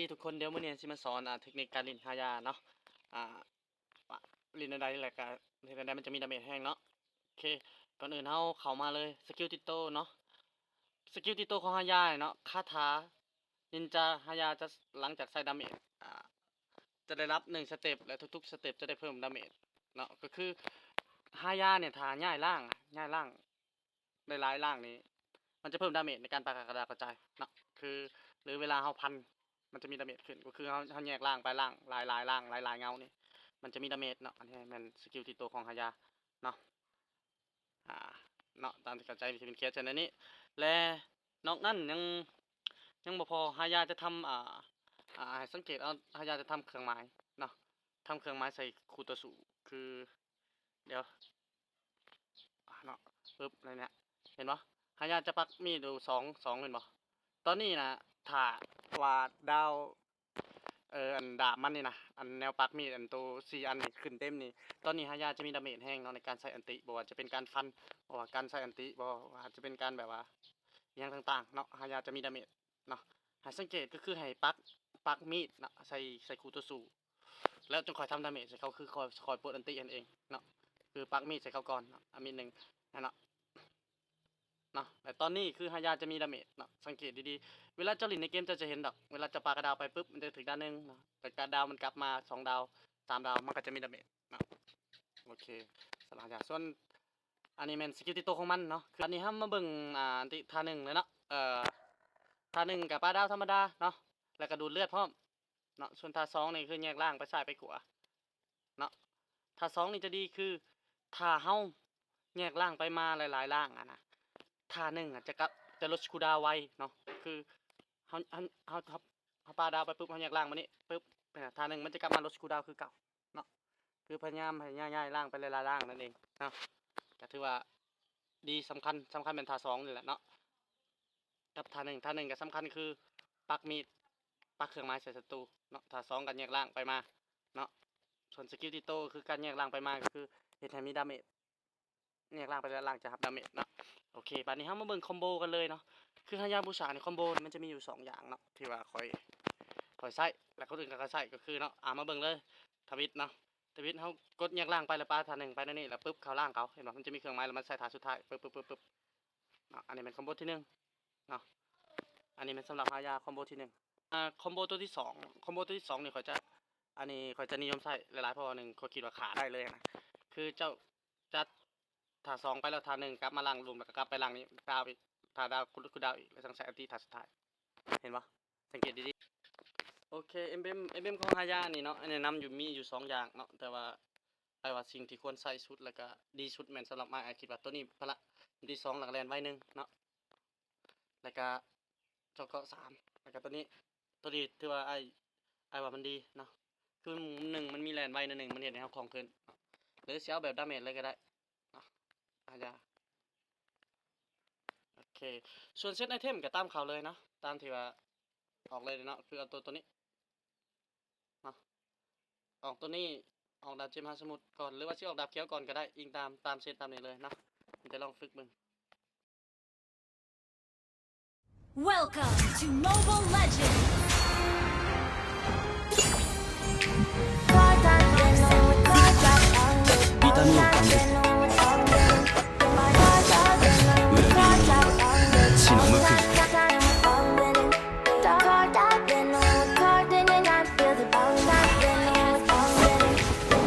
ดีทุกคนเดี๋ยวมื้อนี้สิมาสอนเทคนิคการเล่นฮายาเนาะอ่าว่าเล่นใดแหละก็เล่นใดมันจะมีดาเมจแห้งเนาะโอเคก่อนอื่นเฮาเข้ามาเลยสกิลติโตเนาะสกิลติโตของฮายาเนาะคาถานินจาฮายาจะหลังจากใส่ดาเมจจะได้รับ1สเต็ปและทุกๆสเต็ปจะได้เพิ่มดาเมจเนาะก็คือฮายาเนี่ยถ้าย้ายร่างได้หลายร่างนี้มันจะเพิ่มดาเมจในการปากกระดาษกระจายเนาะคือหรือเวลาเฮาพันมันจะมีดาเมจขึ้นก็คือเขาแยกร่างไปร่างหลายร่างหลายเงานี่มันจะมีดาเมจเนาะอันนี้มันสกิลติโตของฮายาเนาะเนาะตามที่เข้าใจจะเป็นเคสเช่นนี้และนอกนั้นยังบ่พอฮายาจะทำให้สังเกตเอาฮายาจะทำเครื่องหมายเนาะทำเครื่องหมายใส่คูโตสุคือเดี๋ยวเนาะปึ๊บอะไรเนี่ยเห็นปะฮายาจะปักมีดดูสองเห็นปะตอนนี้นะถ้าว่าดาวอันดาบมันนี่นะอันแนวปักมีดอันตัว4อันนี่ขึ้นเต็มนี่ตอนนี้ฮายาจะมีดาเมจแห้งเนาะในการใส่อันติบ่ว่าจะเป็นการฟันบ่ว่าการใส่อันติบ่ว่าจะเป็นการแบบว่าอย่างต่างๆเนาะฮายาจะมีดาเมจเนาะให้สังเกตก็คือให้ปักมีดเนาะใส่คูโตสุแล้วจงคอยทำดาเมจใส่เขาคือคอยปลดอันติเองเนาะคือปักมีดใส่เขาก่อนเนาะมีดหนึ่งเนาะแต่ตอนนี้คือฮายาจะมีดาเมจเนาะสังเกตดีๆเวลาเจ้าลินในเกมจะเห็นดอกเวลาจะปากระดาวไปปุ๊บมันจะถึงด้านนึงเนาะแต่การดาวมันกลับมา2ดาว3ดาวมันก็จะมีดาเมจเนาะโอเคสำหรับฮายาส่วนอันนี้เป็นสกิลติโตของมันเนาะคืออันนี้ห้ามมาเบิ่งอันติท่า1เลยเนาะท่า1กับปลาดาวธรรมดาเนาะแล้วก็ดูดเลือดพร้อมเนาะส่วนท่า2นี่คือแยกล่างไปซ้ายไปขวาเนาะท่า2นี่จะดีคือถ้าเฮาแยกล่างไปมาหลายๆล่างนะท่าจะลดคูดาวไวเนาะคือเขาปาดาวไปปุ๊บเขาแยกล่างมานี่ปุ๊บท่ามันจะกลับมาลดคูดาวคือเก่าเนาะคือพยายามให้ย้ายล่างไปหลายๆล่างนั่นเองเนาะก็ถือว่าดีสำคัญเป็นท่า2นี่แหละเนาะกับท่า1ก็สำคัญคือปักมีดปักเครื่องไม้ใส่ศัตรูเนาะท่า2กันแยกล่างไปมาเนาะส่วนสกิลติโตคือการแยกล่างไปมาก็คือเฮ็ดให้มีดาเมจแยกล่างไปแล้วล่างจะรับดาเมจเนาะโอเคบัดนี้เรามาเบิ่งคอมโบกันเลยเนาะคือฮายาบูชาในคอมโบมันจะมีอยู่2อย่างเนาะที่ว่าคอยใส่แล้วคนอื่นก็ใส่ก็คือเนาะมาเบิ่งเลยทวิตเนาะทวิตเขากดแยกล่างไปแล้วปาท่า1ไปนั่นนี่แล้วปุ๊บเข้าล่างเขาเห็นป่ะมันจะมีเครื่องไม้แล้วมันใส่ท่าสุดท้ายปึ๊บเนาะอันนี้เป็นคอมโบที่1เนาะอันนี้เป็นสำหรับฮายาคอมโบที่1คอมโบตัวที่2คอมโบตัวที่2นี่ข่อยจะนิยมใส่หลายๆเพราะว่า1ข่อยคิดว่าขาได้เลยนะคือเจ้าจัดท่า2ไปแล้วท่า1กลับมาล่างรวมแล้วก็กลับไปล่างนี้ดาวอีกท่าดาวคุณดาวอีกแล้วต้องใส่อันติท่าสุดท้ายเห็นปะสังเกตดีๆโอเคเอ็มเบมของฮายานี่เนาะแนะนำมีอยู่2อย่างเนาะแต่ว่าสิ่งที่ควรใส่ชุดแล้วก็ดีชุดแม่นสำหรับไม้คิดว่าตัวนี้พละที่2หลักแลนไว้1เนาะแล้วก็เจ้าก็3แล้วก็ตัวนี้ถือว่าว่ามันดีเนาะคือ1มันมีแลนไว้1มันเห็นให้เฮาคล่องขึ้นหรือสิเอาแบบดาเมจเลยก็ได้ฮายาโอเคส่วนเซตไอเทมก็ตามเขาเลยเนาะตามที่ว่าออกเลยเนาะคือเอาตัวนี้เนาะออกตัวนี้ออกดาบเจมหาสมุทรก่อนหรือว่าสิออกดาบเขียวก่อนก็ได้อิงตามเซตตามนี้เลยเนาะมันจะลองฝึกมึง Welcome to Mobile Legends! 痛みを感じ裏切り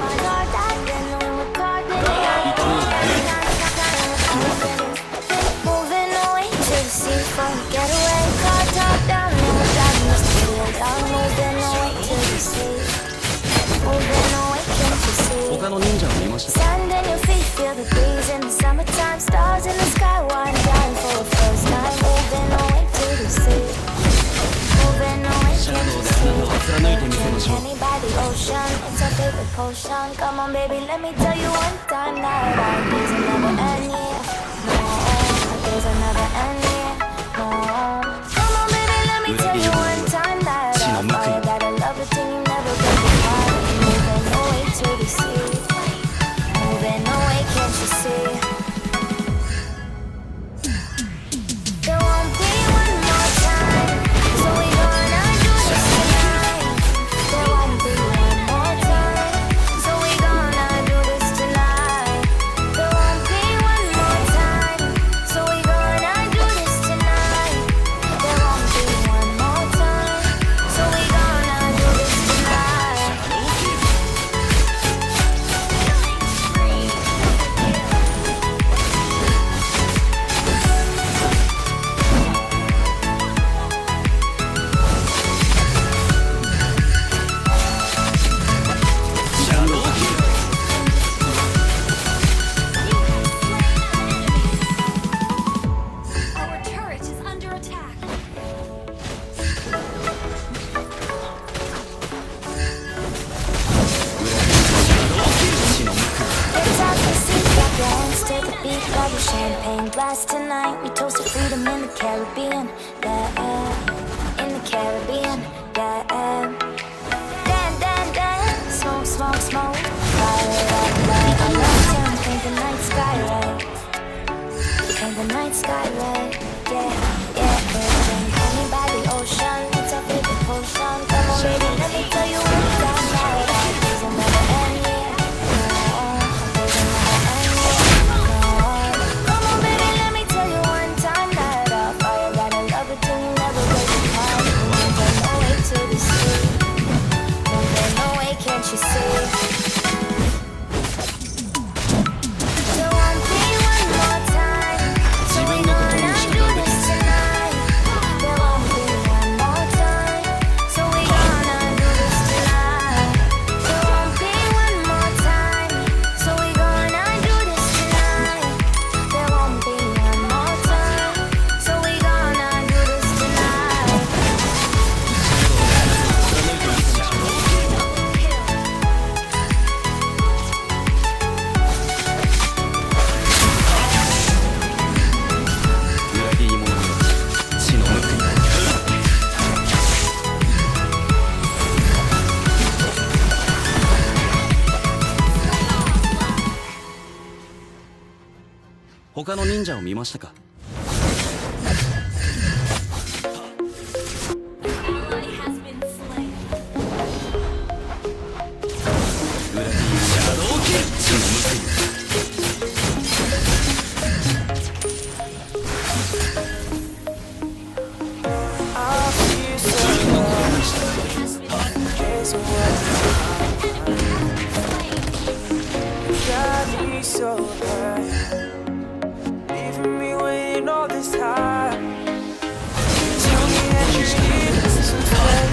者は血の報い他の忍者を見ました Sand in your feet, feel the breeze in the summertime. Stars in the sky, one dying for the first time. Moving away to the sea. Moving away, シャドウであなたを貫いてみせましょう Kenny by the ocean, it's our favorite potion. Come on, baby, let me tell you one time that our days will never end. No, our days will never end. No, come on, baby, let me tell you one time that our fire got a love it till you never get apart. Moving away to the sea. Moving away, can't you see? There won't be one more time, so we gonna do this tonight. two champagne glass tonight. We toast to freedom in the Caribbean, yeah, in the Caribbean, yeah. Dance, smoke, smoke, smoke. Fire up, light a lantern, paint the night sky red. Paint the night sky red, yeah. Drink honey by the ocean, it's our favorite potion. Come on, baby, let me tell you one time that our days will never end, yeah. No, our days will never end, yeah. No. Come on, baby, let me tell you one time that our fire got a love it till you never break apart. There's no way to the sea. There's no way, can't you see? There won't be one more time, so we gonna do this tonight. There won't be one more time, so we gonna do this tonight. There won't be one more time, so we gonna do this tonight. There won't be one more time, so we gonna do this tonight. 裏切り者よ血の報い他の忍者を見ましたか Ally has been slain. 裏切り者シャドウキル血の報い Got me so hurt, leaving me waiting all this time. Tell me that you need some time.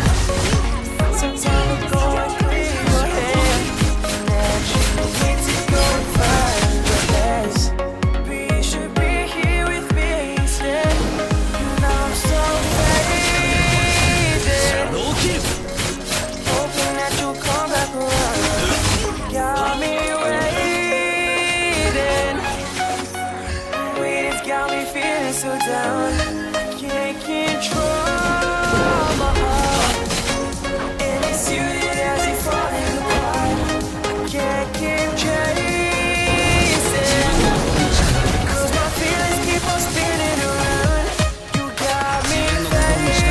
Some time ago I cleared your head, and that you need to go and find the best. But you should be here with me instead. And I'm so faded, シャドウキル hoping that you'll come back around. Got me waiting's got me feeling so down. I can't control my heart, and it's you that has me falling apart. I can't keep chasing, 'cause my feelings keep on spinning around. You got me fading.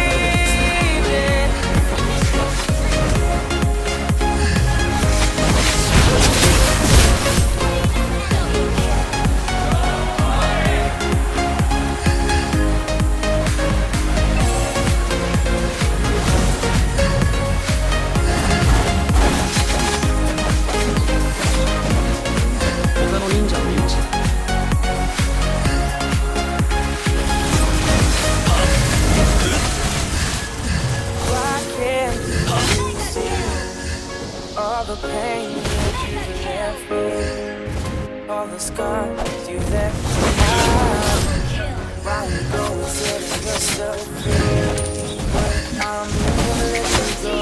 All the pain that you left me, all the scars you left behind. While you go and setting yourself free, but I'm never gonna let you go.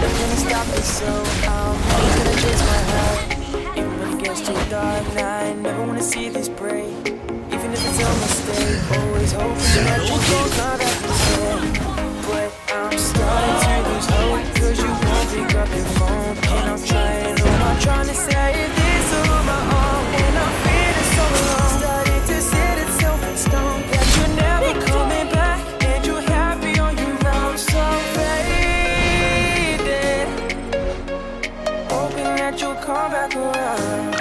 Nothing gonna stop me, so I'm always gonna chase my heart. Even when it gets too dark, I never wanna see this break. Even if it's a mistake, always hoping that you gon' come back instead. But I'm starting to lose hope, 'cause you won't pick up your phone. And I'm trying to say this on my own, and I'm feeling so alone. Starting to set itself in stone, that you're never coming back, and you're happy on your own. So faded, hoping that you'll come back around.